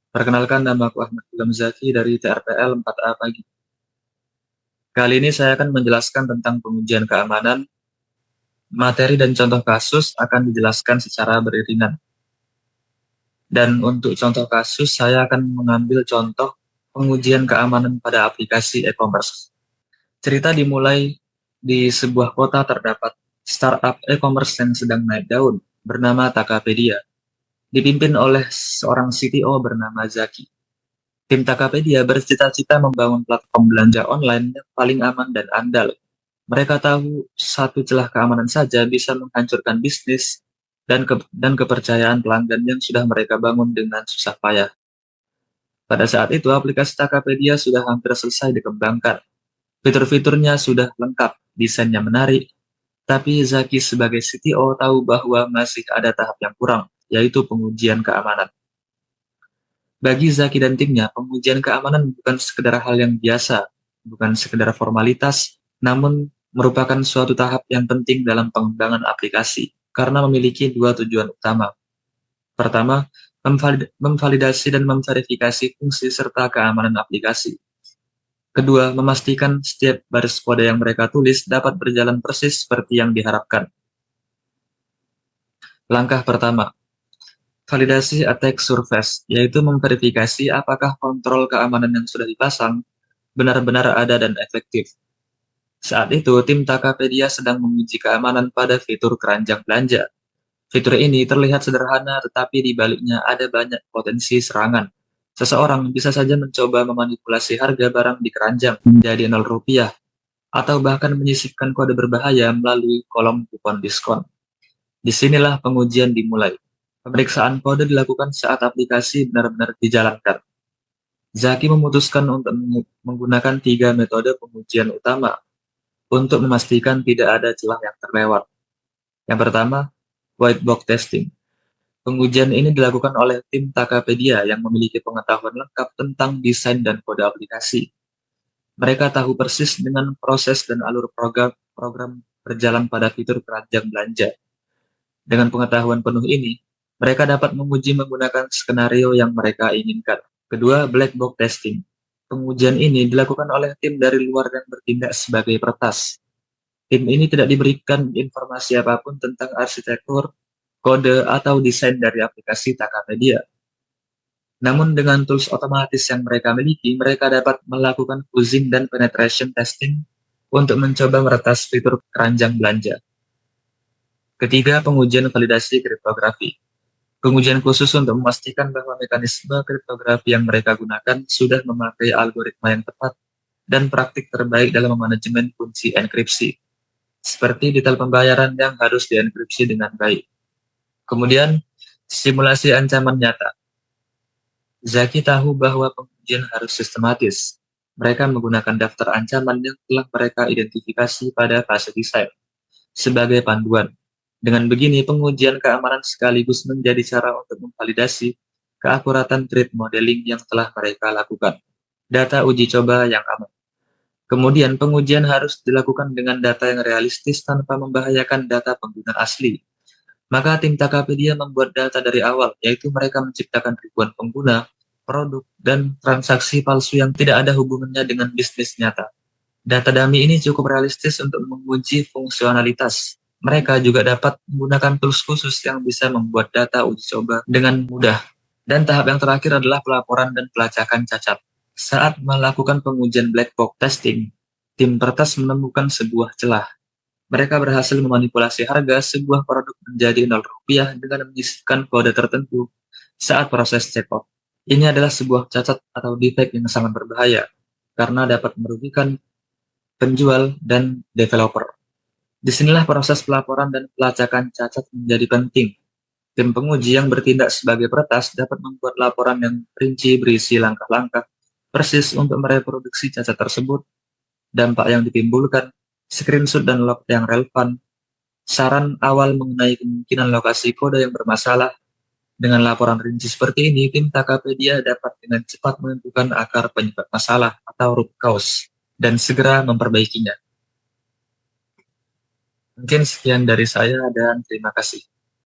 Perkenalkan, nama aku Ahmad Ilham Zaki dari TRPL 4A Pagi. Kali ini saya akan menjelaskan tentang pengujian keamanan. Materi dan contoh kasus akan dijelaskan secara beriringan. Dan untuk contoh kasus, saya akan mengambil contoh pengujian keamanan pada aplikasi e-commerce. Cerita dimulai di sebuah kota terdapat startup e-commerce yang sedang naik daun, bernama Tokopedia, dipimpin oleh seorang CTO bernama Zaki. Tim Tokopedia bercita-cita membangun platform belanja online yang paling aman dan andal. Mereka tahu satu celah keamanan saja bisa menghancurkan bisnis dan kepercayaan pelanggan yang sudah mereka bangun dengan susah payah. Pada saat itu, aplikasi Tokopedia sudah hampir selesai dikembangkan. Fitur-fiturnya sudah lengkap, desainnya menarik, tapi Zaki sebagai CTO tahu bahwa masih ada tahap yang kurang, yaitu pengujian keamanan. Bagi Zaki dan timnya, pengujian keamanan bukan sekedar hal yang biasa, bukan sekedar formalitas, namun merupakan suatu tahap yang penting dalam pengembangan aplikasi, karena memiliki dua tujuan utama. Pertama, memvalidasi dan memverifikasi fungsi serta keamanan aplikasi. Kedua, memastikan setiap baris kode yang mereka tulis dapat berjalan persis seperti yang diharapkan. Langkah pertama, validasi attack surface, yaitu memverifikasi apakah kontrol keamanan yang sudah dipasang benar-benar ada dan efektif. Saat itu, tim Tokopedia sedang menguji keamanan pada fitur keranjang belanja. Fitur ini terlihat sederhana, tetapi di baliknya ada banyak potensi serangan. Seseorang bisa saja mencoba memanipulasi harga barang di keranjang menjadi Rp0, atau bahkan menyisipkan kode berbahaya melalui kolom kupon diskon. Disinilah pengujian dimulai. Pemeriksaan kode dilakukan saat aplikasi benar-benar dijalankan. Zaki memutuskan untuk menggunakan 3 metode pengujian utama untuk memastikan tidak ada celah yang terlewat. Yang pertama, white box testing. Pengujian ini dilakukan oleh tim Tokopedia yang memiliki pengetahuan lengkap tentang desain dan kode aplikasi. Mereka tahu persis dengan proses dan alur program berjalan pada fitur keranjang belanja. Dengan pengetahuan penuh ini, mereka dapat menguji menggunakan skenario yang mereka inginkan. Kedua, black box testing. Pengujian ini dilakukan oleh tim dari luar yang bertindak sebagai peretas. Tim ini tidak diberikan informasi apapun tentang arsitektur, kode, atau desain dari aplikasi Tokopedia. Namun dengan tools otomatis yang mereka miliki, mereka dapat melakukan fuzzing dan penetration testing untuk mencoba meretas fitur keranjang belanja. Ketiga, pengujian validasi kriptografi. Pengujian khusus untuk memastikan bahwa mekanisme kriptografi yang mereka gunakan sudah memakai algoritma yang tepat dan praktik terbaik dalam manajemen kunci enkripsi, seperti detail pembayaran yang harus dienkripsi dengan baik. Kemudian, simulasi ancaman nyata. Zaki tahu bahwa pengujian harus sistematis. Mereka menggunakan daftar ancaman yang telah mereka identifikasi pada fase desain sebagai panduan. Dengan begini, pengujian keamanan sekaligus menjadi cara untuk memvalidasi keakuratan threat modeling yang telah mereka lakukan. Data uji coba yang aman. Kemudian, pengujian harus dilakukan dengan data yang realistis tanpa membahayakan data pengguna asli. Maka tim Tokopedia membuat data dari awal, yaitu mereka menciptakan ribuan pengguna, produk, dan transaksi palsu yang tidak ada hubungannya dengan bisnis nyata. Data dummy ini cukup realistis untuk menguji fungsionalitas. Mereka juga dapat menggunakan tools khusus yang bisa membuat data uji coba dengan mudah. Dan tahap yang terakhir adalah pelaporan dan pelacakan cacat. Saat melakukan pengujian black box testing, tim peretas menemukan sebuah celah. Mereka berhasil memanipulasi harga sebuah produk menjadi Rp0 dengan menyisipkan kode tertentu saat proses checkout. Ini adalah sebuah cacat atau defect yang sangat berbahaya, karena dapat merugikan penjual dan developer. Disinilah proses pelaporan dan pelacakan cacat menjadi penting. Tim penguji yang bertindak sebagai peretas dapat membuat laporan yang rinci berisi langkah-langkah persis untuk mereproduksi cacat tersebut, dampak yang ditimbulkan, screenshot dan log yang relevan, saran awal mengenai kemungkinan lokasi kode yang bermasalah. Dengan laporan rinci seperti ini, tim Tokopedia dapat dengan cepat menentukan akar penyebab masalah atau root cause dan segera memperbaikinya. Mungkin sekian dari saya dan terima kasih.